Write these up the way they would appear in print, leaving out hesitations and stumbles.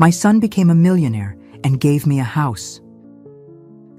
My son became a millionaire and gave me a house.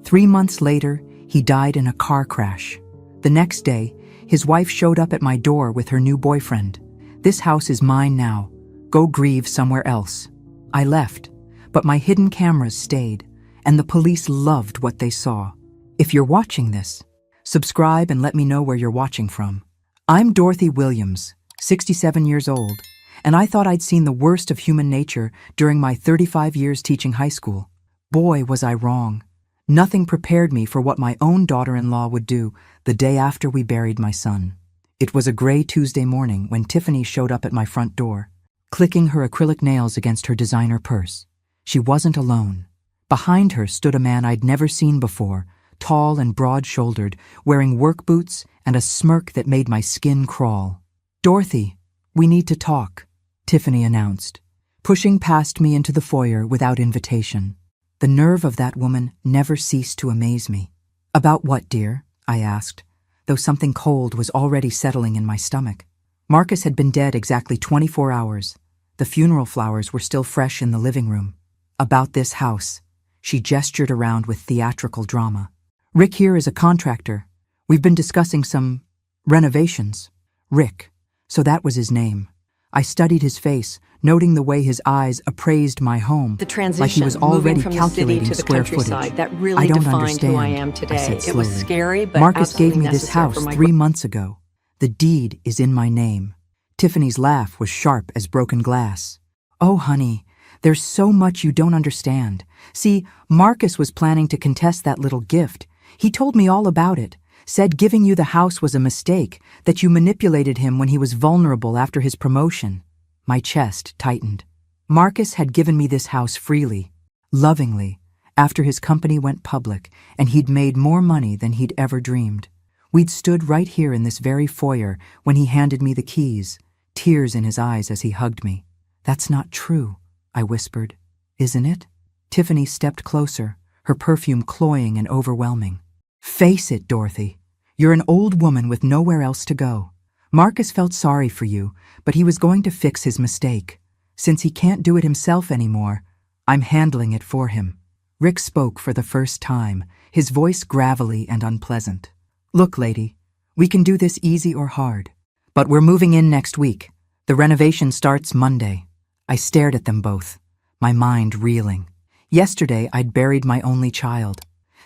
3 months later, he died in a car crash. The next day, his wife showed up at my door with her new boyfriend. This house is mine now. Go grieve somewhere else. I left, but my hidden cameras stayed, and the police loved what they saw. If you're watching this, subscribe and let me know where you're watching from. I'm Dorothy Williams, 67 years old, and I thought I'd seen the worst of human nature during my 35 years teaching high school. Boy, was I wrong. Nothing prepared me for what my own daughter-in-law would do the day after we buried my son. It was a gray Tuesday morning when Tiffany showed up at my front door, clicking her acrylic nails against her designer purse. She wasn't alone. Behind her stood a man I'd never seen before, tall and broad-shouldered, wearing work boots and a smirk that made my skin crawl. "Dorothy, we need to talk," Tiffany announced, pushing past me into the foyer without invitation. The nerve of that woman never ceased to amaze me. "About what, dear?" I asked, though something cold was already settling in my stomach. Marcus had been dead exactly 24 hours. The funeral flowers were still fresh in the living room. "About this house," she gestured around with theatrical drama. "Rick here is a contractor. We've been discussing some renovations." Rick. So that was his name. I studied his face, noting the way his eyes appraised my home, The transition, like he was already moving from the city calculating to the square countryside, footage. that really "I don't defined understand," who I am today. I said It slowly. was scary, but "Marcus gave absolutely me this necessary house for my 3 months ago. The deed is in my name." Tiffany's laugh was sharp as broken glass. "Oh, honey, there's so much you don't understand. See, Marcus was planning to contest that little gift. He told me all about it, said giving you the house was a mistake, that you manipulated him when he was vulnerable after his promotion." My chest tightened. Marcus had given me this house freely, lovingly, after his company went public, and he'd made more money than he'd ever dreamed. We'd stood right here in this very foyer when he handed me the keys, tears in his eyes as he hugged me. "That's not true," I whispered. "Isn't it?" Tiffany stepped closer, her perfume cloying and overwhelming. "Face it, Dorothy. You're an old woman with nowhere else to go. Marcus felt sorry for you, but he was going to fix his mistake. Since he can't do it himself anymore, I'm handling it for him." Rick spoke for the first time, his voice gravelly and unpleasant. "Look, lady, we can do this easy or hard, but we're moving in next week. The renovation starts Monday." I stared at them both, my mind reeling. Yesterday, I'd buried my only child.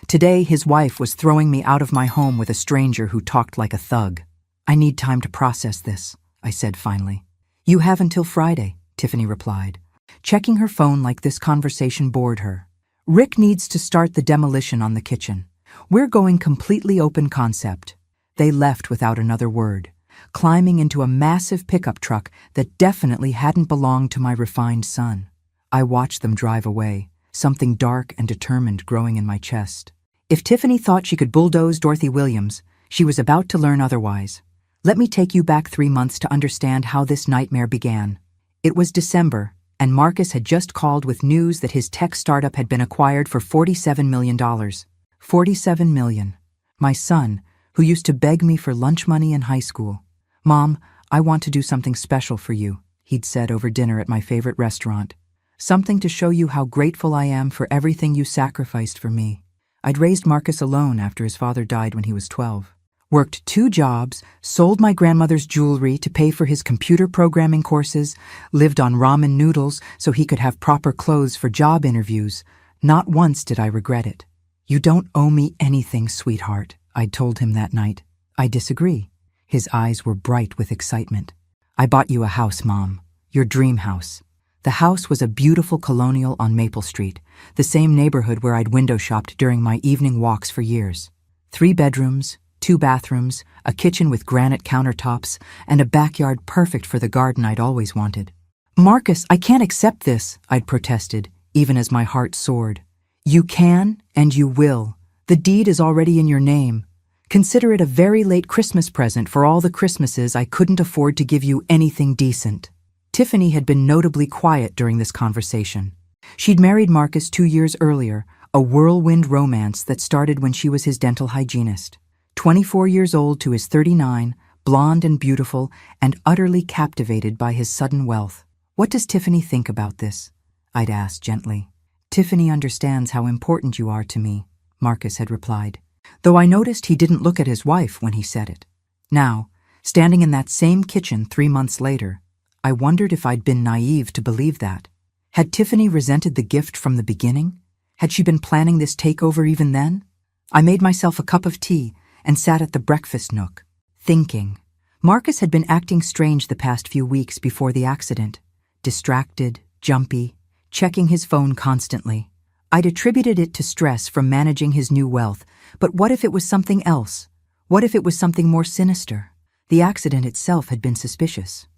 Today, his wife was throwing me out of my home with a stranger who talked like a thug. "I need time to process this," I said finally. "You have until Friday," Tiffany replied, checking her phone like this conversation bored her. "Rick needs to start the demolition on the kitchen. We're going completely open concept." They left without another word, climbing into a massive pickup truck that definitely hadn't belonged to my refined son. I watched them drive away, something dark and determined growing in my chest. If Tiffany thought she could bulldoze Dorothy Williams, she was about to learn otherwise. Let me take you back 3 months to understand how this nightmare began. It was December, and Marcus had just called with news that his tech startup had been acquired for $47 million. $47 million. My son, who used to beg me for lunch money in high school. "Mom, I want to do something special for you," he'd said over dinner at my favorite restaurant. "Something to show you how grateful I am for everything you sacrificed for me." I'd raised Marcus alone after his father died when he was 12. Worked 2 jobs, sold my grandmother's jewelry to pay for his computer programming courses, lived on ramen noodles so he could have proper clothes for job interviews. Not once did I regret it. "You don't owe me anything, sweetheart," I'd told him that night. "I disagree." His eyes were bright with excitement. "I bought you a house, Mom. Your dream house." The house was a beautiful colonial on Maple Street, the same neighborhood where I'd window shopped during my evening walks for years. 3 bedrooms, 2 bathrooms, a kitchen with granite countertops, and a backyard perfect for the garden I'd always wanted. "Marcus, I can't accept this," I'd protested, even as my heart soared. "You can, and you will. The deed is already in your name. Consider it a very late Christmas present for all the Christmases I couldn't afford to give you anything decent." Tiffany had been notably quiet during this conversation. She'd married Marcus 2 years earlier, a whirlwind romance that started when she was his dental hygienist. 24 years old to his 39, blonde and beautiful, and utterly captivated by his sudden wealth. "What does Tiffany think about this?" I'd asked gently. Tiffany understands how important you are to me, Marcus had replied, though I noticed he didn't look at his wife when he said it. Now, standing in that same kitchen 3 months later, I wondered if I'd been naive to believe that. Had Tiffany resented the gift from the beginning? Had she been planning this takeover even then? I made myself a cup of tea and sat at the breakfast nook, thinking. Marcus had been acting strange the past few weeks before the accident. Distracted, jumpy, checking his phone constantly. I'd attributed it to stress from managing his new wealth, but what if it was something else? What if it was something more sinister? The accident itself had been suspicious.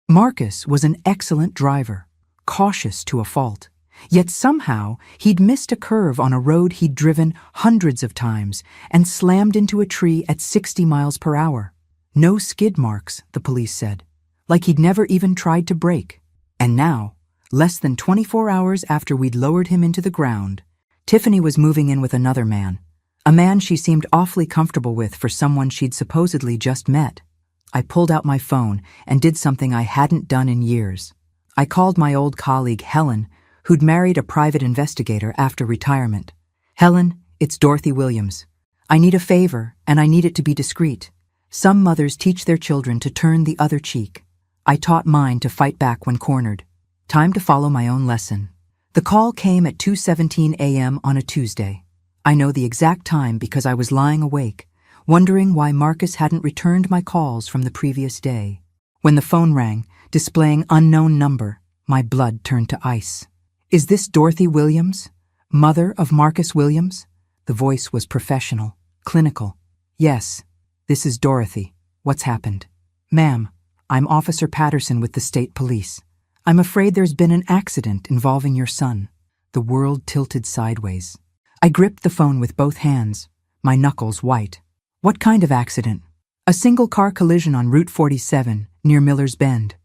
Marcus was an excellent driver, cautious to a fault. Yet somehow he'd missed a curve on a road he'd driven hundreds of times and slammed into a tree at 60 miles per hour. No skid marks, the police said, like he'd never even tried to brake. And now, less than 24 hours after we'd lowered him into the ground, Tiffany was moving in with another man, a man she seemed awfully comfortable with for someone she'd supposedly just met. I pulled out my phone and did something I hadn't done in years. I called my old colleague Helen, who'd married a private investigator after retirement. Helen, it's Dorothy Williams. I need a favor, and I need it to be discreet. Some mothers teach their children to turn the other cheek. I taught mine to fight back when cornered. Time to follow my own lesson. The call came at 2:17 a.m. on a Tuesday. I know the exact time because I was lying awake, wondering why Marcus hadn't returned my calls from the previous day. When the phone rang, displaying unknown number, my blood turned to ice. Is this Dorothy Williams, mother of Marcus Williams? The voice was professional, clinical. Yes, this is Dorothy. What's happened? Ma'am, I'm Officer Patterson with the state police. I'm afraid there's been an accident involving your son. The world tilted sideways. I gripped the phone with both hands, my knuckles white. What kind of accident? A single-car collision on Route 47, near Miller's Bend.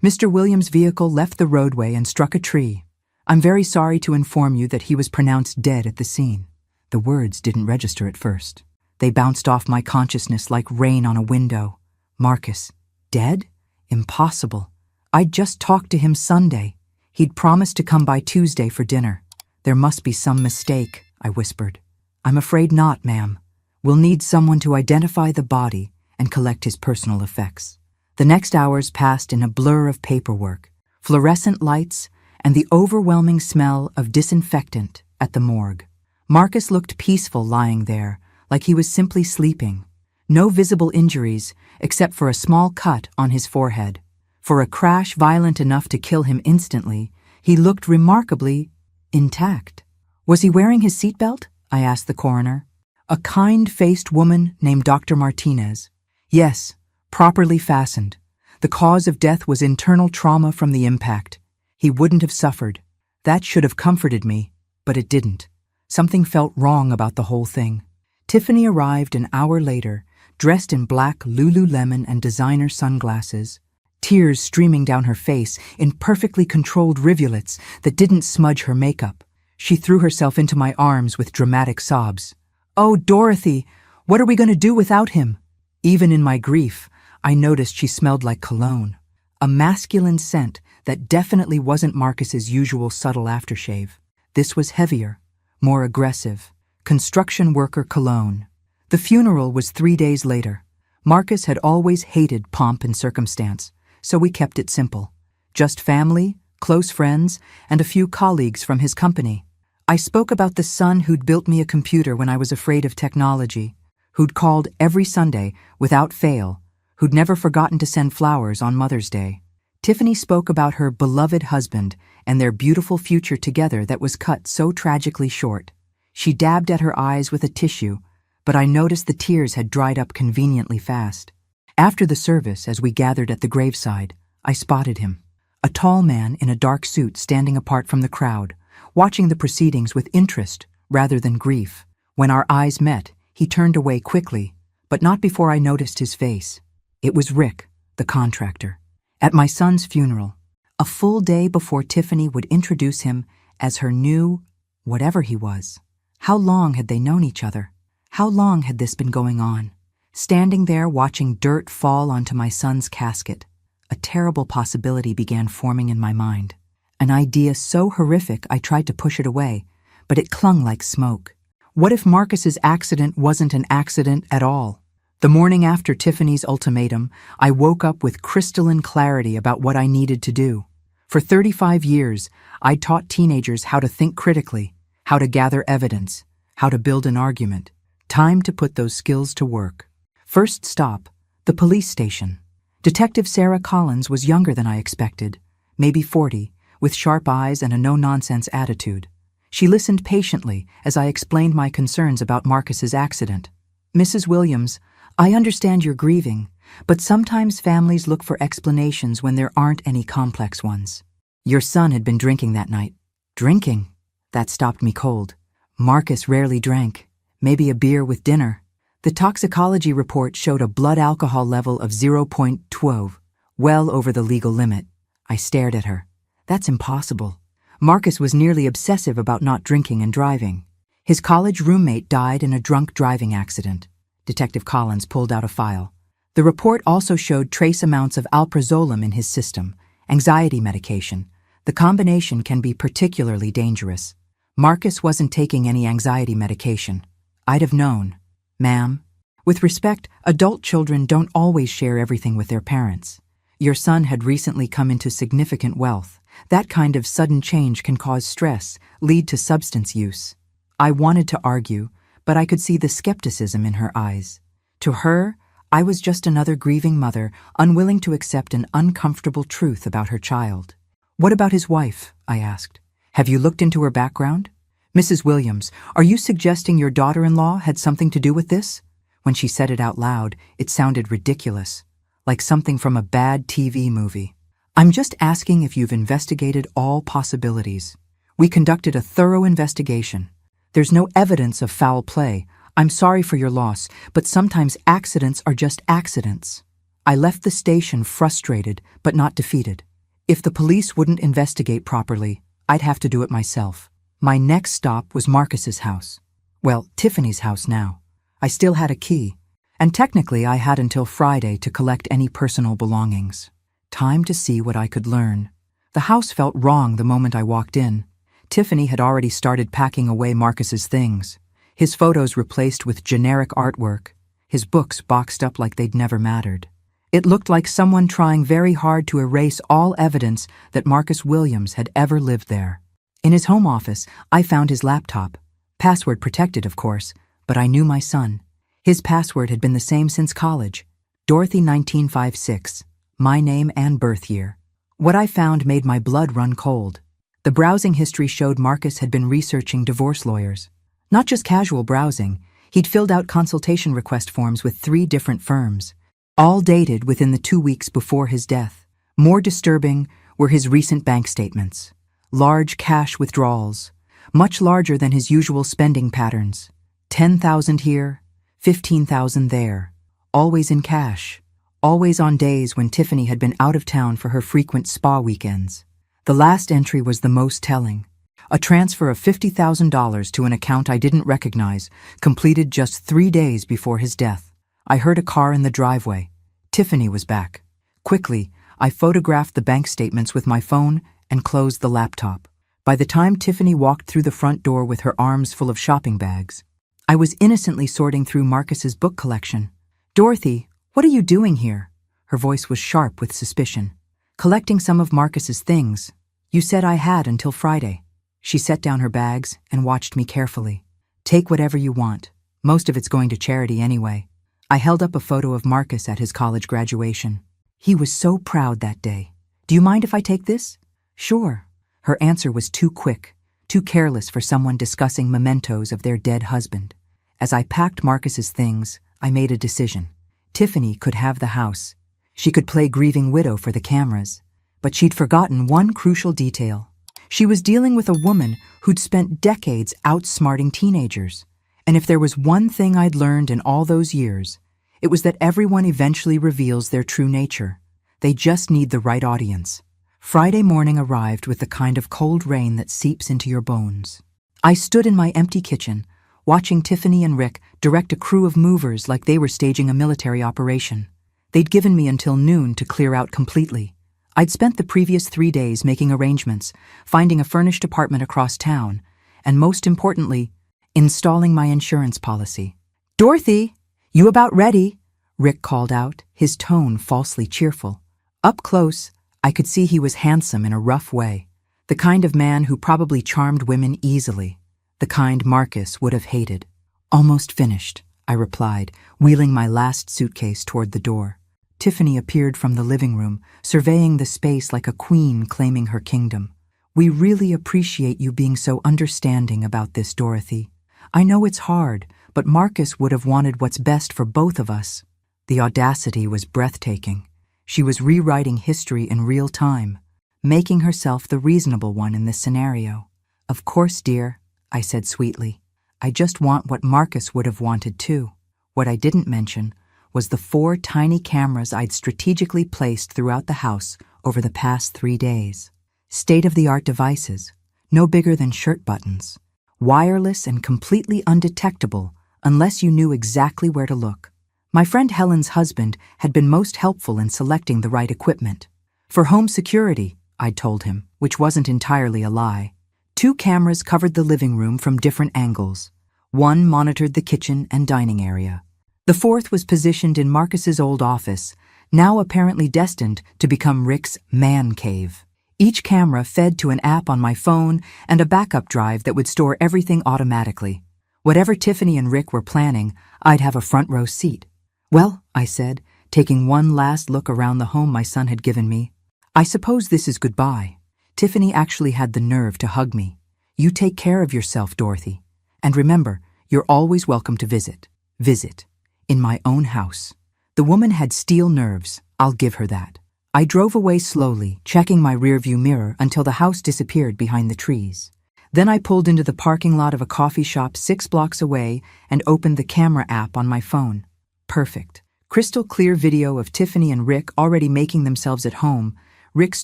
Mr. Williams' vehicle left the roadway and struck a tree. I'm very sorry to inform you that he was pronounced dead at the scene. The words didn't register at first. They bounced off my consciousness like rain on a window. Marcus, dead? Impossible. I'd just talked to him Sunday. He'd promised to come by Tuesday for dinner. There must be some mistake, I whispered. I'm afraid not, ma'am. We'll need someone to identify the body and collect his personal effects. The next hours passed in a blur of paperwork, fluorescent lights, and the overwhelming smell of disinfectant at the morgue. Marcus looked peaceful lying there, like he was simply sleeping. No visible injuries, except for a small cut on his forehead. For a crash violent enough to kill him instantly, he looked remarkably intact. Was he wearing his seatbelt? I asked the coroner. A kind-faced woman named Dr. Martinez. Yes, properly fastened. The cause of death was internal trauma from the impact. He wouldn't have suffered. That should have comforted me, but it didn't. Something felt wrong about the whole thing. Tiffany arrived an hour later, dressed in black Lululemon and designer sunglasses, tears streaming down her face in perfectly controlled rivulets that didn't smudge her makeup. She threw herself into my arms with dramatic sobs. Oh, Dorothy, what are we going to do without him? Even in my grief, I noticed she smelled like cologne, a masculine scent that definitely wasn't Marcus's usual subtle aftershave. This was heavier, more aggressive, construction worker cologne. The funeral was 3 days later. Marcus had always hated pomp and circumstance, so we kept it simple. Just family, close friends, and a few colleagues from his company. I spoke about the son who'd built me a computer when I was afraid of technology, who'd called every Sunday without fail, who'd never forgotten to send flowers on Mother's Day. Tiffany spoke about her beloved husband and their beautiful future together that was cut so tragically short. She dabbed at her eyes with a tissue, but I noticed the tears had dried up conveniently fast. After the service, as we gathered at the graveside, I spotted him. A tall man in a dark suit standing apart from the crowd, watching the proceedings with interest rather than grief. When our eyes met, he turned away quickly, but not before I noticed his face. It was Rick, the contractor, at my son's funeral, a full day before Tiffany would introduce him as her new whatever he was. How long had they known each other? How long had this been going on? Standing there watching dirt fall onto my son's casket, a terrible possibility began forming in my mind. An idea so horrific I tried to push it away, but it clung like smoke. What if Marcus's accident wasn't an accident at all? The morning after Tiffany's ultimatum, I woke up with crystalline clarity about what I needed to do. For 35 years, I'd taught teenagers how to think critically, how to gather evidence, how to build an argument. Time to put those skills to work. First stop, the police station. Detective Sarah Collins was younger than I expected, maybe 40, with sharp eyes and a no-nonsense attitude. She listened patiently as I explained my concerns about Marcus's accident. "Mrs. Williams, I understand you're grieving, but sometimes families look for explanations when there aren't any complex ones. Your son had been drinking that night." "Drinking?" That stopped me cold. Marcus rarely drank, maybe a beer with dinner. The toxicology report showed a blood alcohol level of 0.12, well over the legal limit. I stared at her. That's impossible. Marcus was nearly obsessive about not drinking and driving. His college roommate died in a drunk driving accident. Detective Collins pulled out a file. The report also showed trace amounts of alprazolam in his system, anxiety medication. The combination can be particularly dangerous. Marcus wasn't taking any anxiety medication. I'd have known. "Ma'am, with respect, adult children don't always share everything with their parents. Your son had recently come into significant wealth. That kind of sudden change can cause stress, lead to substance use." I wanted to argue, but I could see the skepticism in her eyes. To her, I was just another grieving mother, unwilling to accept an uncomfortable truth about her child. "What about his wife?" I asked. "Have you looked into her background?" "Mrs. Williams, are you suggesting your daughter-in-law had something to do with this?" When she said it out loud, it sounded ridiculous, like something from a bad TV movie. "I'm just asking if you've investigated all possibilities. We conducted a thorough investigation. There's no evidence of foul play. I'm sorry for your loss, but sometimes accidents are just accidents." I left the station frustrated, but not defeated. If the police wouldn't investigate properly, I'd have to do it myself. My next stop was Marcus's house. Well, Tiffany's house now. I still had a key, and technically I had until Friday to collect any personal belongings. Time to see what I could learn. The house felt wrong the moment I walked in. Tiffany had already started packing away Marcus's things. His photos replaced with generic artwork, his books boxed up like they'd never mattered. It looked like someone trying very hard to erase all evidence that Marcus Williams had ever lived there. In his home office, I found his laptop. Password protected, of course, but I knew my son. His password had been the same since college. Dorothy 1956. My name and birth year. What I found made my blood run cold. The browsing history showed Marcus had been researching divorce lawyers. Not just casual browsing, he'd filled out consultation request forms with 3 different firms, all dated within the 2 weeks before his death. More disturbing were his recent bank statements. Large cash withdrawals, much larger than his usual spending patterns. 10,000 here, 15,000 there, always in cash. Always on days when Tiffany had been out of town for her frequent spa weekends. The last entry was the most telling. A transfer of $50,000 to an account I didn't recognize, completed just 3 days before his death. I heard a car in the driveway. Tiffany was back. Quickly, I photographed the bank statements with my phone and closed the laptop. By the time Tiffany walked through the front door with her arms full of shopping bags, I was innocently sorting through Marcus's book collection. "Dorothy, what are you doing here?" Her voice was sharp with suspicion. "Collecting some of Marcus's things. You said I had until Friday." She set down her bags and watched me carefully. "Take whatever you want. Most of it's going to charity anyway." I held up a photo of Marcus at his college graduation. He was so proud that day. "Do you mind if I take this?" "Sure." Her answer was too quick, too careless for someone discussing mementos of their dead husband. As I packed Marcus's things, I made a decision. Tiffany could have the house. She could play grieving widow for the cameras. But she'd forgotten one crucial detail. She was dealing with a woman who'd spent decades outsmarting teenagers. And if there was one thing I'd learned in all those years, it was that everyone eventually reveals their true nature. They just need the right audience. Friday morning arrived with the kind of cold rain that seeps into your bones. I stood in my empty kitchen, watching Tiffany and Rick direct a crew of movers like they were staging a military operation. They'd given me until noon to clear out completely. I'd spent the previous 3 days making arrangements, finding a furnished apartment across town, and most importantly, installing my insurance policy. "Dorothy, you about ready?" Rick called out, his tone falsely cheerful. Up close, I could see he was handsome in a rough way, the kind of man who probably charmed women easily, the kind Marcus would have hated. "Almost finished," I replied, wheeling my last suitcase toward the door. Tiffany appeared from the living room, surveying the space like a queen claiming her kingdom. "We really appreciate you being so understanding about this, Dorothy. I know it's hard, but Marcus would have wanted what's best for both of us." The audacity was breathtaking. She was rewriting history in real time, making herself the reasonable one in this scenario. "Of course, dear," I said sweetly. "I just want what Marcus would have wanted too." What I didn't mention was the 4 tiny cameras I'd strategically placed throughout the house over the past 3 days. State-of-the-art devices, no bigger than shirt buttons, wireless and completely undetectable unless you knew exactly where to look. My friend Helen's husband had been most helpful in selecting the right equipment. For home security, I'd told him, which wasn't entirely a lie. 2 cameras covered the living room from different angles. 1 monitored the kitchen and dining area. The 4th was positioned in Marcus's old office, now apparently destined to become Rick's man cave. Each camera fed to an app on my phone and a backup drive that would store everything automatically. Whatever Tiffany and Rick were planning, I'd have a front row seat. "Well," I said, taking one last look around the home my son had given me, "I suppose this is goodbye." Tiffany actually had the nerve to hug me. "You take care of yourself, Dorothy. And remember, you're always welcome to visit. Visit. In my own house." The woman had steel nerves, I'll give her that. I drove away slowly, checking my rearview mirror until the house disappeared behind the trees. Then I pulled into the parking lot of a coffee shop 6 blocks away and opened the camera app on my phone. Perfect. Crystal clear video of Tiffany and Rick already making themselves at home, Rick's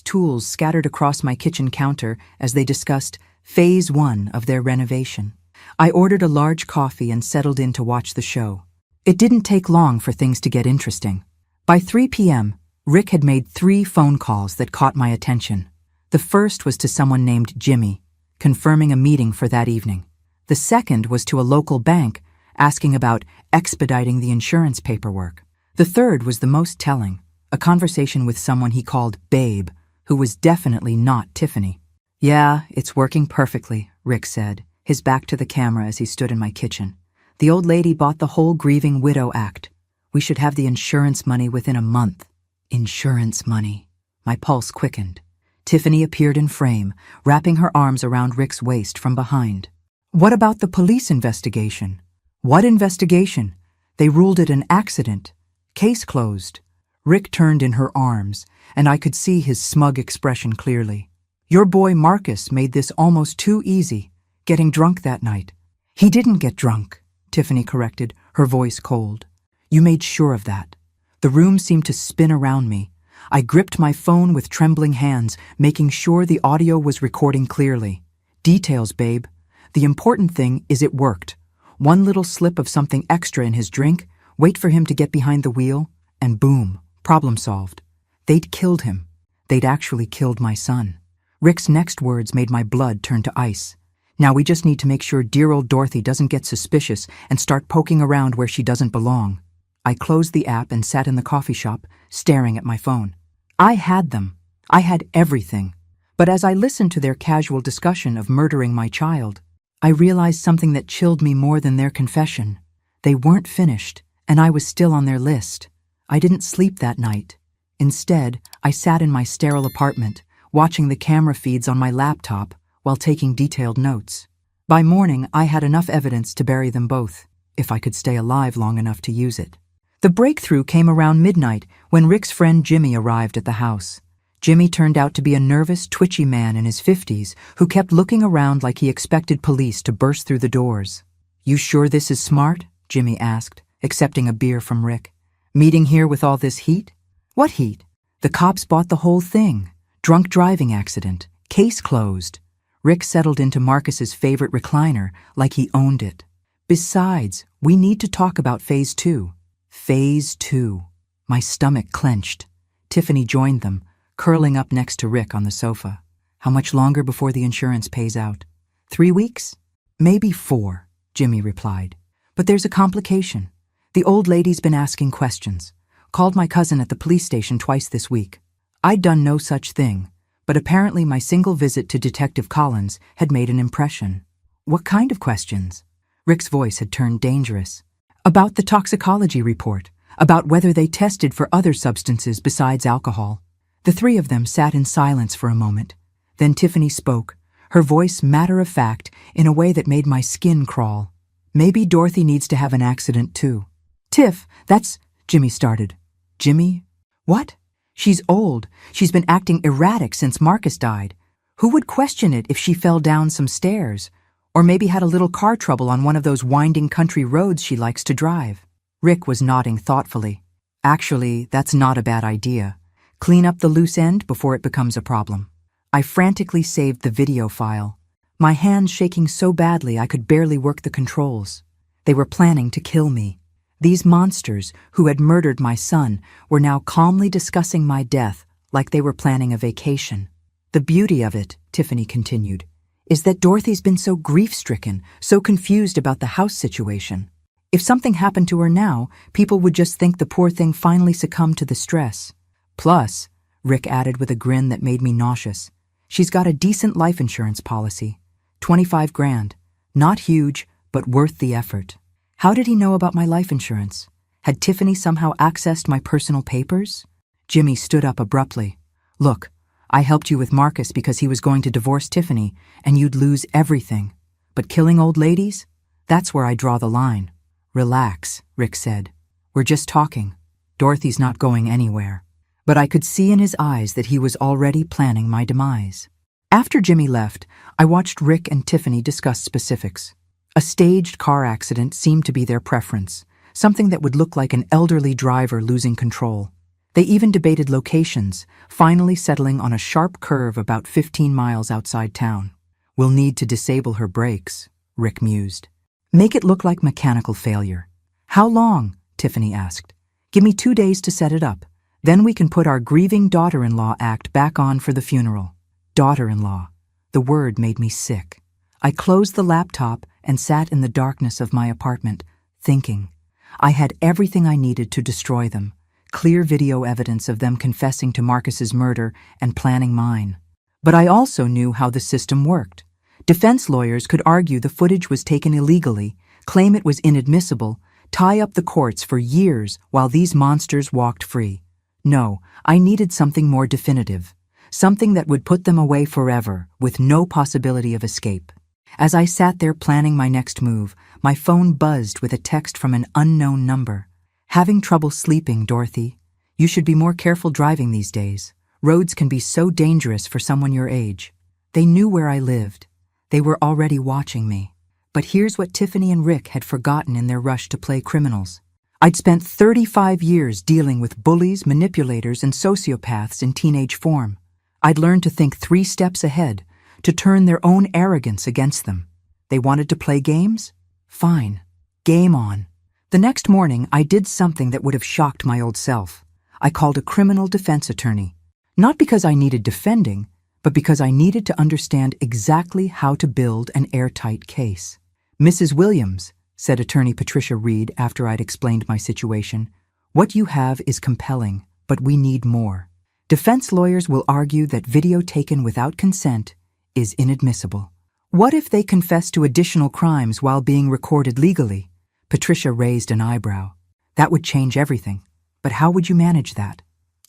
tools scattered across my kitchen counter as they discussed phase 1 of their renovation. I ordered a large coffee and settled in to watch the show. It didn't take long for things to get interesting. By 3 p.m., Rick had made 3 phone calls that caught my attention. The first was to someone named Jimmy, confirming a meeting for that evening. The second was to a local bank, asking about expediting the insurance paperwork. The third was the most telling, a conversation with someone he called Babe, who was definitely not Tiffany. "Yeah, it's working perfectly," Rick said, his back to the camera as he stood in my kitchen. "The old lady bought the whole grieving widow act. We should have the insurance money within a month." Insurance money. My pulse quickened. Tiffany appeared in frame, wrapping her arms around Rick's waist from behind. "What about the police investigation?" "What investigation? They ruled it an accident. Case closed." Rick turned in her arms, and I could see his smug expression clearly. "Your boy Marcus made this almost too easy, getting drunk that night." "He didn't get drunk," Tiffany corrected, her voice cold. "You made sure of that." The room seemed to spin around me. I gripped my phone with trembling hands, making sure the audio was recording clearly. "Details, babe. The important thing is it worked. One little slip of something extra in his drink, wait for him to get behind the wheel, and boom, problem solved. They'd killed him. They'd actually killed my son." Rick's next words made my blood turn to ice. "Now we just need to make sure dear old Dorothy doesn't get suspicious and start poking around where she doesn't belong." I closed the app and sat in the coffee shop, staring at my phone. I had them. I had everything. But as I listened to their casual discussion of murdering my child, I realized something that chilled me more than their confession. They weren't finished, and I was still on their list. I didn't sleep that night. Instead, I sat in my sterile apartment, watching the camera feeds on my laptop while taking detailed notes. By morning, I had enough evidence to bury them both, if I could stay alive long enough to use it. The breakthrough came around midnight when Rick's friend Jimmy arrived at the house. Jimmy turned out to be a nervous, twitchy man in his 50s who kept looking around like he expected police to burst through the doors. "You sure this is smart?" Jimmy asked, accepting a beer from Rick. "Meeting here with all this heat?" "What heat? The cops bought the whole thing. Drunk driving accident. Case closed." Rick settled into Marcus's favorite recliner like he owned it. "Besides, we need to talk about phase 2. Phase 2. My stomach clenched. Tiffany joined them, curling up next to Rick on the sofa. How much longer before the insurance pays out? 3 weeks? Maybe 4, Jimmy replied. But there's a complication. The old lady's been asking questions. Called my cousin at the police station twice this week. I'd done no such thing, but apparently my single visit to Detective Collins had made an impression. What kind of questions? Rick's voice had turned dangerous. About the toxicology report, about whether they tested for other substances besides alcohol. The three of them sat in silence for a moment. Then Tiffany spoke, her voice matter-of-fact in a way that made my skin crawl. Maybe Dorothy needs to have an accident too. Tiff, that's... Jimmy started. Jimmy? What? She's old. She's been acting erratic since Marcus died. Who would question it if she fell down some stairs? Or maybe had a little car trouble on one of those winding country roads she likes to drive? Rick was nodding thoughtfully. Actually, that's not a bad idea. Clean up the loose end before it becomes a problem. I frantically saved the video file, my hands shaking so badly I could barely work the controls. They were planning to kill me. These monsters, who had murdered my son, were now calmly discussing my death like they were planning a vacation. The beauty of it, Tiffany continued, is that Dorothy's been so grief-stricken, so confused about the house situation. If something happened to her now, people would just think the poor thing finally succumbed to the stress. Plus, Rick added with a grin that made me nauseous, she's got a decent life insurance policy. 25 grand. Not huge, but worth the effort. How did he know about my life insurance? Had Tiffany somehow accessed my personal papers? Jimmy stood up abruptly. Look, I helped you with Marcus because he was going to divorce Tiffany, and you'd lose everything. But killing old ladies? That's where I draw the line. Relax, Rick said. We're just talking. Dorothy's not going anywhere. But I could see in his eyes that he was already planning my demise. After Jimmy left, I watched Rick and Tiffany discuss specifics. A staged car accident seemed to be their preference, something that would look like an elderly driver losing control. They even debated locations, finally settling on a sharp curve about 15 miles outside town. We'll need to disable her brakes, Rick mused. Make it look like mechanical failure. How long? Tiffany asked. Give me 2 days to set it up. Then we can put our grieving daughter-in-law act back on for the funeral. Daughter-in-law. The word made me sick. I closed the laptop and sat in the darkness of my apartment, thinking. I had everything I needed to destroy them. Clear video evidence of them confessing to Marcus's murder and planning mine. But I also knew how the system worked. Defense lawyers could argue the footage was taken illegally, claim it was inadmissible, tie up the courts for years while these monsters walked free. No, I needed something more definitive. Something that would put them away forever, with no possibility of escape. As I sat there planning my next move, my phone buzzed with a text from an unknown number. Having trouble sleeping, Dorothy. You should be more careful driving these days. Roads can be so dangerous for someone your age. They knew where I lived. They were already watching me. But here's what Tiffany and Rick had forgotten in their rush to play criminals. I'd spent 35 years dealing with bullies, manipulators, and sociopaths in teenage form. I'd learned to think 3 steps ahead, to turn their own arrogance against them. They wanted to play games? Fine. Game on. The next morning, I did something that would have shocked my old self. I called a criminal defense attorney. Not because I needed defending, but because I needed to understand exactly how to build an airtight case. Mrs. Williams, said attorney Patricia Reed after I'd explained my situation, what you have is compelling, but we need more. Defense lawyers will argue that video taken without consent is inadmissible. What if they confess to additional crimes while being recorded legally? Patricia raised an eyebrow. That would change everything. But how would you manage that?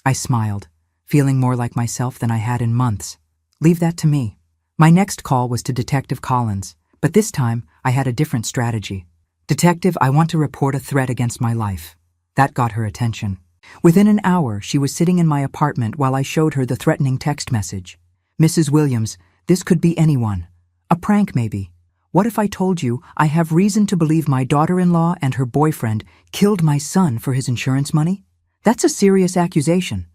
I smiled, feeling more like myself than I had in months. Leave that to me. My next call was to Detective Collins, but this time I had a different strategy. Detective, I want to report a threat against my life. That got her attention. Within an hour, she was sitting in my apartment while I showed her the threatening text message. Mrs. Williams, this could be anyone. A prank, maybe. What if I told you I have reason to believe my daughter-in-law and her boyfriend killed my son for his insurance money? That's a serious accusation.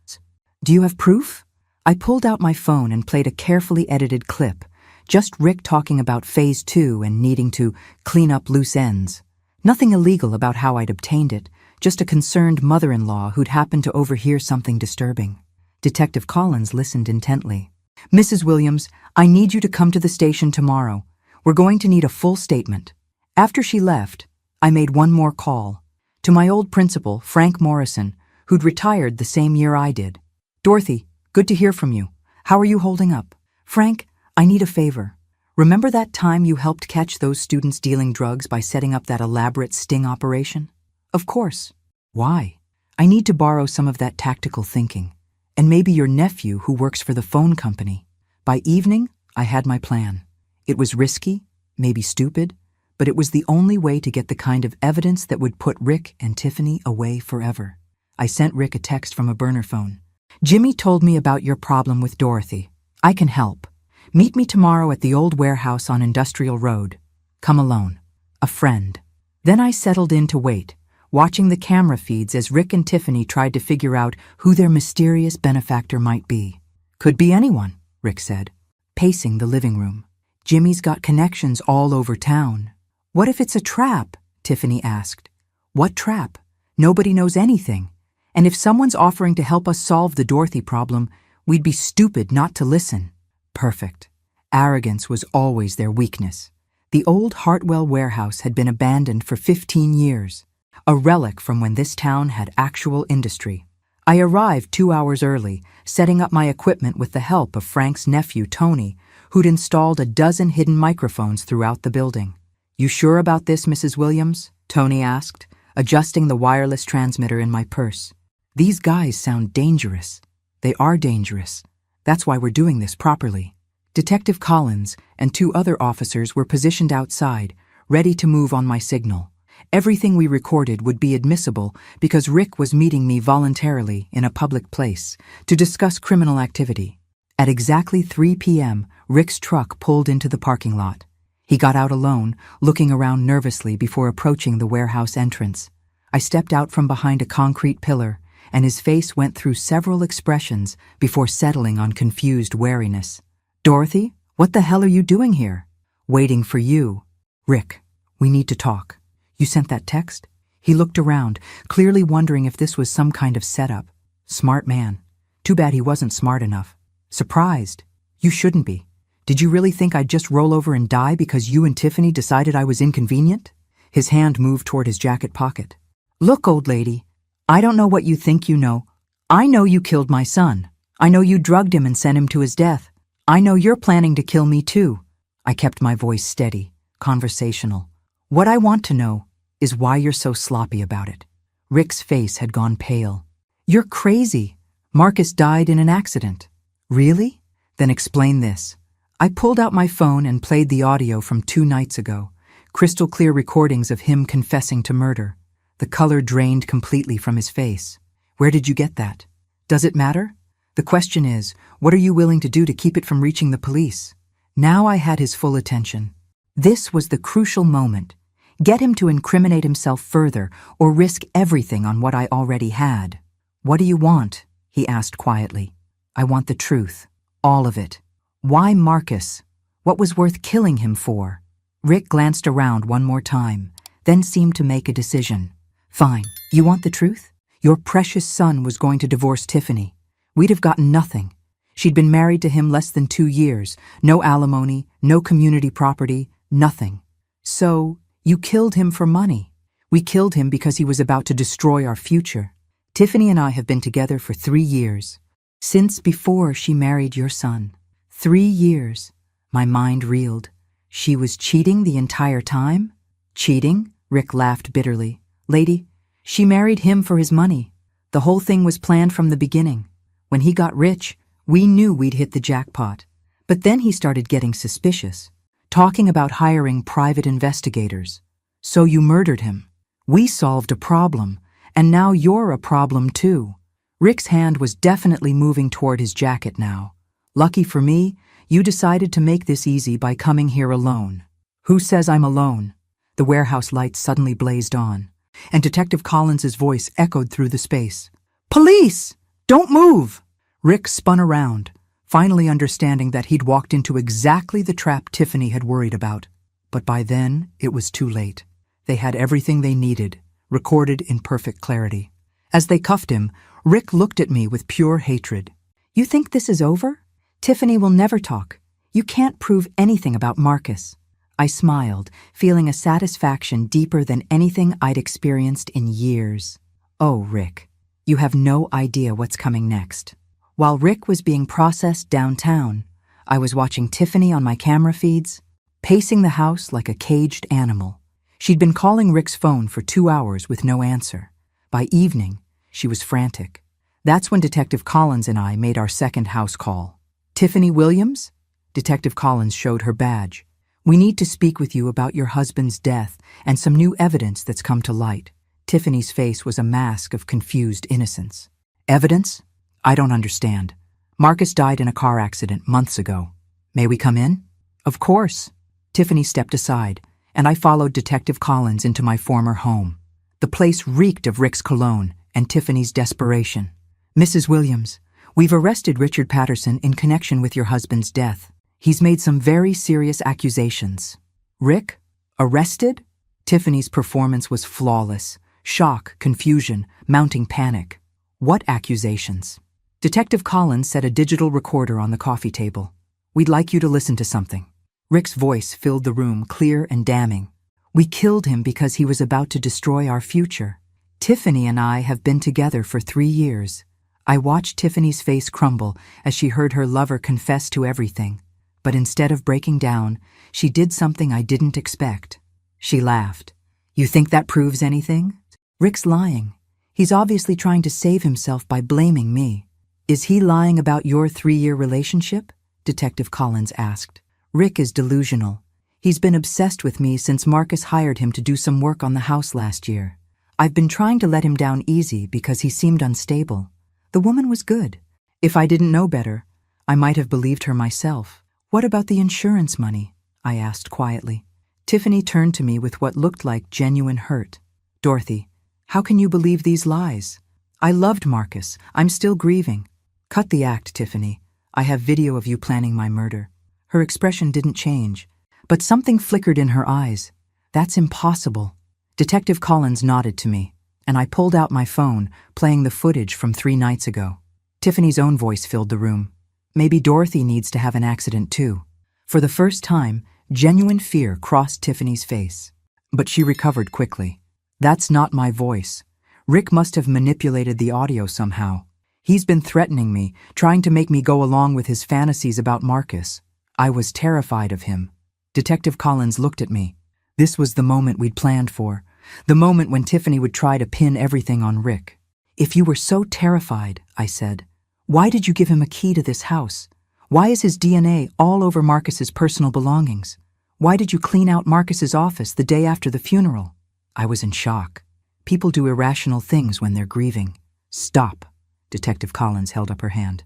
Do you have proof? I pulled out my phone and played a carefully edited clip, just Rick talking about phase 2 and needing to clean up loose ends. Nothing illegal about how I'd obtained it, just a concerned mother-in-law who'd happened to overhear something disturbing. Detective Collins listened intently. Mrs. Williams, I need you to come to the station tomorrow. We're going to need a full statement. After she left, I made one more call. To my old principal, Frank Morrison, who'd retired the same year I did. Dorothy, good to hear from you. How are you holding up? Frank, I need a favor. Remember that time you helped catch those students dealing drugs by setting up that elaborate sting operation? Of course. Why? I need to borrow some of that tactical thinking. And maybe your nephew who works for the phone company. By evening, I had my plan. It was risky, maybe stupid, but it was the only way to get the kind of evidence that would put Rick and Tiffany away forever. I sent Rick a text from a burner phone. Jimmy told me about your problem with Dorothy. I can help. Meet me tomorrow at the old warehouse on Industrial Road. Come alone. A friend. Then I settled in to wait, watching the camera feeds as Rick and Tiffany tried to figure out who their mysterious benefactor might be. Could be anyone, Rick said, pacing the living room. Jimmy's got connections all over town. What if it's a trap? Tiffany asked. What trap? Nobody knows anything. And if someone's offering to help us solve the Dorothy problem, we'd be stupid not to listen. Perfect. Arrogance was always their weakness. The old Hartwell warehouse had been abandoned for 15 years, a relic from when this town had actual industry. I arrived 2 hours early, setting up my equipment with the help of Frank's nephew, Tony, who'd installed a dozen hidden microphones throughout the building. You sure about this, Mrs. Williams? Tony asked, adjusting the wireless transmitter in my purse. These guys sound dangerous. They are dangerous. That's why we're doing this properly. Detective Collins and 2 other officers were positioned outside, ready to move on my signal. Everything we recorded would be admissible because Rick was meeting me voluntarily in a public place to discuss criminal activity. At exactly 3 p.m., Rick's truck pulled into the parking lot. He got out alone, looking around nervously before approaching the warehouse entrance. I stepped out from behind a concrete pillar, and his face went through several expressions before settling on confused wariness. Dorothy, what the hell are you doing here? Waiting for you. Rick, we need to talk. You sent that text? He looked around, clearly wondering if this was some kind of setup. Smart man. Too bad he wasn't smart enough. Surprised. You shouldn't be. Did you really think I'd just roll over and die because you and Tiffany decided I was inconvenient? His hand moved toward his jacket pocket. Look, old lady, I don't know what you think you know. I know you killed my son. I know you drugged him and sent him to his death. I know you're planning to kill me too. I kept my voice steady, conversational. What I want to know is why you're so sloppy about it. Rick's face had gone pale. You're crazy. Marcus died in an accident. Really? Then explain this. I pulled out my phone and played the audio from 2 nights ago, crystal clear recordings of him confessing to murder. The color drained completely from his face. Where did you get that? Does it matter? The question is, what are you willing to do to keep it from reaching the police? Now I had his full attention. This was the crucial moment. Get him to incriminate himself further or risk everything on what I already had. What do you want? He asked quietly. I want the truth. All of it. Why Marcus? What was worth killing him for? Rick glanced around one more time, then seemed to make a decision. Fine. You want the truth? Your precious son was going to divorce Tiffany. We'd have gotten nothing. She'd been married to him less than 2 years. No alimony, no community property, nothing. So, you killed him for money. We killed him because he was about to destroy our future. Tiffany and I have been together for 3 years. Since before she married your son. 3 years. My mind reeled. She was cheating the entire time? Cheating? Rick laughed bitterly. Lady, she married him for his money. The whole thing was planned from the beginning. When he got rich, we knew we'd hit the jackpot. But then he started getting suspicious, talking about hiring private investigators. So you murdered him. We solved a problem, and now you're a problem too. Rick's hand was definitely moving toward his jacket now. Lucky for me, you decided to make this easy by coming here alone. Who says I'm alone? The warehouse lights suddenly blazed on, and Detective Collins's voice echoed through the space. Police! Don't move! Rick spun around, finally understanding that he'd walked into exactly the trap Tiffany had worried about. But by then, it was too late. They had everything they needed, recorded in perfect clarity. As they cuffed him, Rick looked at me with pure hatred. You think this is over? Tiffany will never talk. You can't prove anything about Marcus. I smiled, feeling a satisfaction deeper than anything I'd experienced in years. Oh, Rick, you have no idea what's coming next. While Rick was being processed downtown, I was watching Tiffany on my camera feeds, pacing the house like a caged animal. She'd been calling Rick's phone for 2 hours with no answer. By evening, she was frantic. That's when Detective Collins and I made our second house call. Tiffany Williams? Detective Collins showed her badge. We need to speak with you about your husband's death and some new evidence that's come to light. Tiffany's face was a mask of confused innocence. Evidence? I don't understand. Marcus died in a car accident months ago. May we come in? Of course. Tiffany stepped aside, and I followed Detective Collins into my former home. The place reeked of Rick's cologne and Tiffany's desperation. Mrs. Williams, we've arrested Richard Patterson in connection with your husband's death. He's made some very serious accusations. Rick? Arrested? Tiffany's performance was flawless. Shock, confusion, mounting panic. What accusations? Detective Collins set a digital recorder on the coffee table. We'd like you to listen to something. Rick's voice filled the room, clear and damning. We killed him because he was about to destroy our future. Tiffany and I have been together for 3 years. I watched Tiffany's face crumble as she heard her lover confess to everything. But instead of breaking down, she did something I didn't expect. She laughed. You think that proves anything? Rick's lying. He's obviously trying to save himself by blaming me. Is he lying about your 3-year relationship? Detective Collins asked. Rick is delusional. He's been obsessed with me since Marcus hired him to do some work on the house last year. I've been trying to let him down easy because he seemed unstable. The woman was good. If I didn't know better, I might have believed her myself. What about the insurance money? I asked quietly. Tiffany turned to me with what looked like genuine hurt. Dorothy, how can you believe these lies? I loved Marcus. I'm still grieving. Cut the act, Tiffany. I have video of you planning my murder. Her expression didn't change, but something flickered in her eyes. That's impossible. Detective Collins nodded to me, and I pulled out my phone, playing the footage from 3 nights ago. Tiffany's own voice filled the room. Maybe Dorothy needs to have an accident too. For the first time, genuine fear crossed Tiffany's face. But she recovered quickly. That's not my voice. Rick must have manipulated the audio somehow. He's been threatening me, trying to make me go along with his fantasies about Marcus. I was terrified of him. Detective Collins looked at me. This was the moment we'd planned for. The moment when Tiffany would try to pin everything on Rick. If you were so terrified, I said, why did you give him a key to this house? Why is his DNA all over Marcus's personal belongings? Why did you clean out Marcus's office the day after the funeral? I was in shock. People do irrational things when they're grieving. Stop. Detective Collins held up her hand.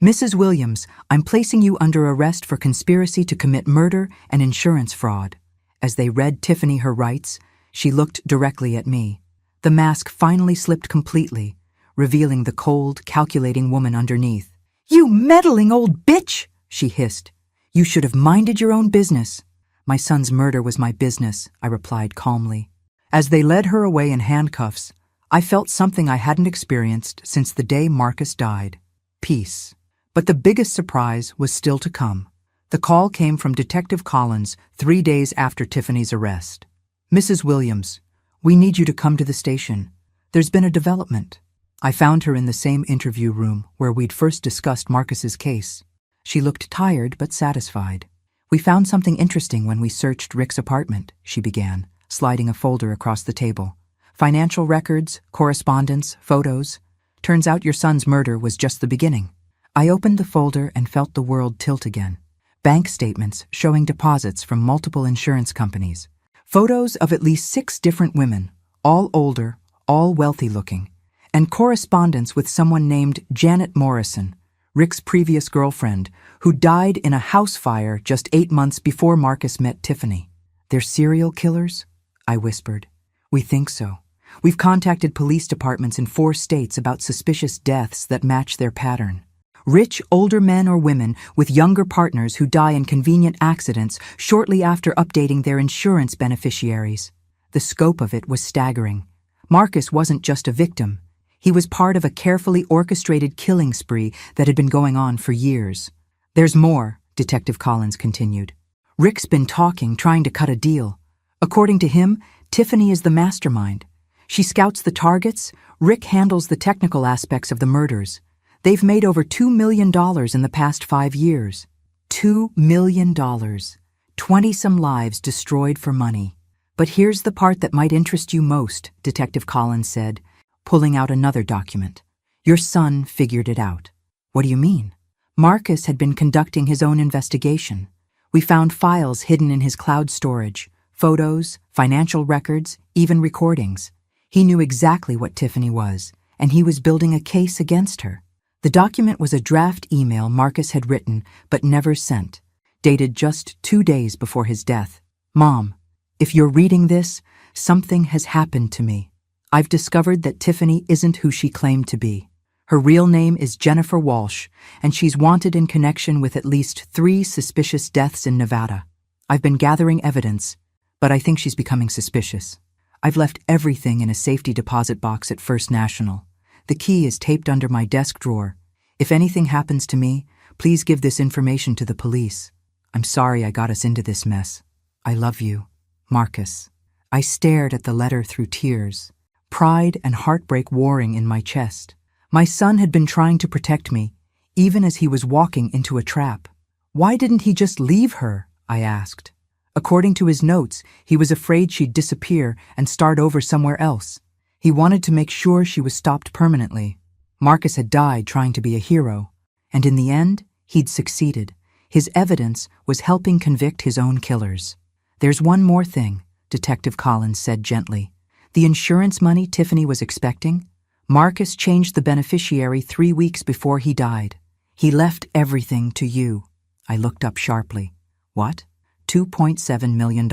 Mrs. Williams, I'm placing you under arrest for conspiracy to commit murder and insurance fraud. As they read Tiffany her rights, she looked directly at me. The mask finally slipped completely, revealing the cold, calculating woman underneath. You meddling old bitch, she hissed. You should have minded your own business. My son's murder was my business, I replied calmly. As they led her away in handcuffs, I felt something I hadn't experienced since the day Marcus died. Peace. But the biggest surprise was still to come. The call came from Detective Collins 3 days after Tiffany's arrest. Mrs. Williams, we need you to come to the station. There's been a development. I found her in the same interview room where we'd first discussed Marcus's case. She looked tired but satisfied. We found something interesting when we searched Rick's apartment, she began, sliding a folder across the table. Financial records, correspondence, photos. Turns out your son's murder was just the beginning. I opened the folder and felt the world tilt again. Bank statements showing deposits from multiple insurance companies. Photos of at least 6 different women, all older, all wealthy-looking, and correspondence with someone named Janet Morrison, Rick's previous girlfriend, who died in a house fire just 8 months before Marcus met Tiffany. They're serial killers? I whispered. We think so. We've contacted police departments in 4 states about suspicious deaths that match their pattern. Rich, older men or women with younger partners who die in convenient accidents shortly after updating their insurance beneficiaries. The scope of it was staggering. Marcus wasn't just a victim. He was part of a carefully orchestrated killing spree that had been going on for years. "There's more," Detective Collins continued. "Rick's been talking, trying to cut a deal. According to him, Tiffany is the mastermind. She scouts the targets, Rick handles the technical aspects of the murders. They've made over $2 million in the past 5 years. $2 million. 20-some lives destroyed for money. But here's the part that might interest you most," Detective Collins said, pulling out another document. "Your son figured it out." "What do you mean?" "Marcus had been conducting his own investigation. We found files hidden in his cloud storage, photos, financial records, even recordings. He knew exactly what Tiffany was, and he was building a case against her." The document was a draft email Marcus had written but never sent, dated just 2 days before his death. "Mom, if you're reading this, something has happened to me. I've discovered that Tiffany isn't who she claimed to be. Her real name is Jennifer Walsh, and she's wanted in connection with at least 3 suspicious deaths in Nevada. I've been gathering evidence, but I think she's becoming suspicious. I've left everything in a safety deposit box at First National. The key is taped under my desk drawer. If anything happens to me, please give this information to the police. I'm sorry I got us into this mess. I love you, Marcus." I stared at the letter through tears, pride and heartbreak warring in my chest. My son had been trying to protect me, even as he was walking into a trap. "Why didn't he just leave her?" I asked. According to his notes, he was afraid she'd disappear and start over somewhere else. He wanted to make sure she was stopped permanently. Marcus had died trying to be a hero, and in the end, he'd succeeded. His evidence was helping convict his own killers. "There's one more thing," Detective Collins said gently. "The insurance money Tiffany was expecting? Marcus changed the beneficiary 3 weeks before he died. He left everything to you." I looked up sharply. "What?" $2.7 million.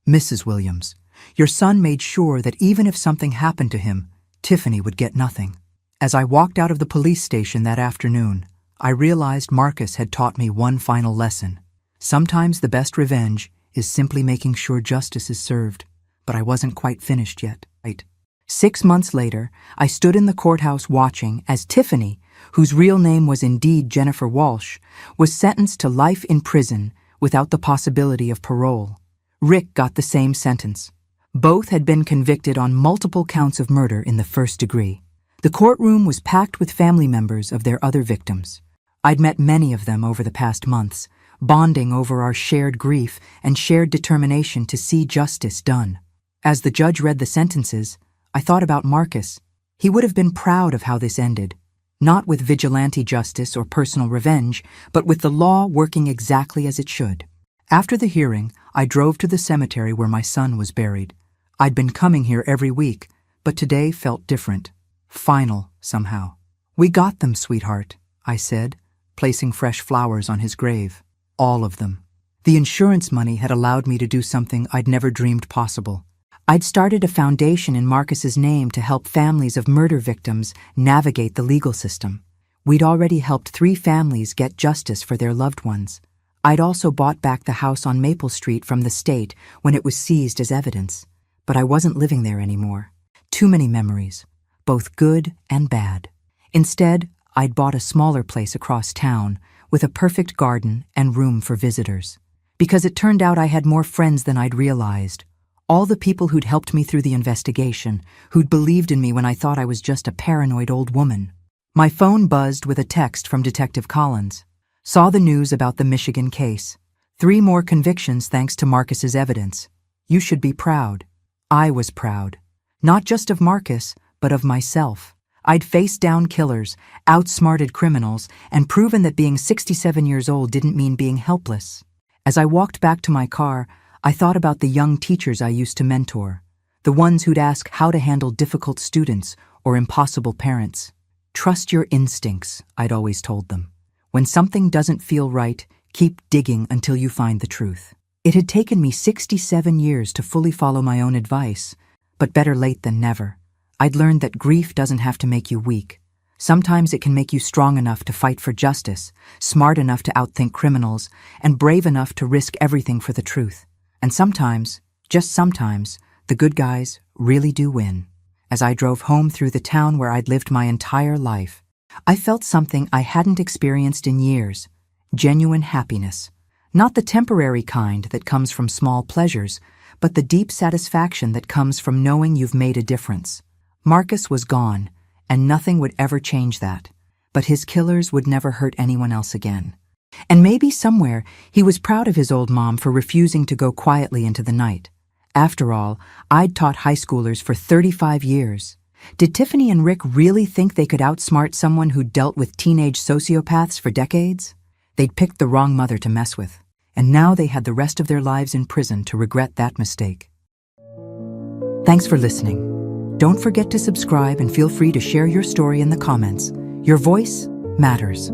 "Mrs. Williams, your son made sure that even if something happened to him, Tiffany would get nothing." As I walked out of the police station that afternoon, I realized Marcus had taught me one final lesson. Sometimes the best revenge is simply making sure justice is served. But I wasn't quite finished yet. 6 months later, I stood in the courthouse watching as Tiffany, whose real name was indeed Jennifer Walsh, was sentenced to life in prison without the possibility of parole. Rick got the same sentence. Both had been convicted on multiple counts of murder in the first degree. The courtroom was packed with family members of their other victims. I'd met many of them over the past months, bonding over our shared grief and shared determination to see justice done. As the judge read the sentences, I thought about Marcus. He would have been proud of how this ended, not with vigilante justice or personal revenge, but with the law working exactly as it should. After the hearing, I drove to the cemetery where my son was buried. I'd been coming here every week, but today felt different. Final, somehow. "We got them, sweetheart," I said, placing fresh flowers on his grave. All of them. The insurance money had allowed me to do something I'd never dreamed possible. I'd started a foundation in Marcus's name to help families of murder victims navigate the legal system. We'd already helped 3 families get justice for their loved ones. I'd also bought back the house on Maple Street from the state when it was seized as evidence. But I wasn't living there anymore. Too many memories, both good and bad. Instead, I'd bought a smaller place across town with a perfect garden and room for visitors. Because it turned out I had more friends than I'd realized. All the people who'd helped me through the investigation, who'd believed in me when I thought I was just a paranoid old woman. My phone buzzed with a text from Detective Collins. Saw the news about the Michigan case. 3 more convictions thanks to Marcus's evidence. You should be proud. I was proud. Not just of Marcus, but of myself. I'd faced down killers, outsmarted criminals, and proven that being 67 years old didn't mean being helpless. As I walked back to my car, I thought about the young teachers I used to mentor, the ones who'd ask how to handle difficult students or impossible parents. Trust your instincts, I'd always told them. When something doesn't feel right, keep digging until you find the truth. It had taken me 67 years to fully follow my own advice, but better late than never. I'd learned that grief doesn't have to make you weak. Sometimes it can make you strong enough to fight for justice, smart enough to outthink criminals, and brave enough to risk everything for the truth. And sometimes, just sometimes, the good guys really do win. as I drove home through the town where I'd lived my entire life. I felt something I hadn't experienced in years, genuine happiness. Not the temporary kind that comes from small pleasures, but the deep satisfaction that comes from knowing you've made a difference. Marcus was gone, and nothing would ever change that. But his killers would never hurt anyone else again. And maybe somewhere he was proud of his old mom for refusing to go quietly into the night. After all, I'd taught high schoolers for 35 years. Did Tiffany and Rick really think they could outsmart someone who dealt with teenage sociopaths for decades? They'd picked the wrong mother to mess with, and now they had the rest of their lives in prison to regret that mistake. Thanks for listening. Don't forget to subscribe and feel free to share your story in the comments. Your voice matters.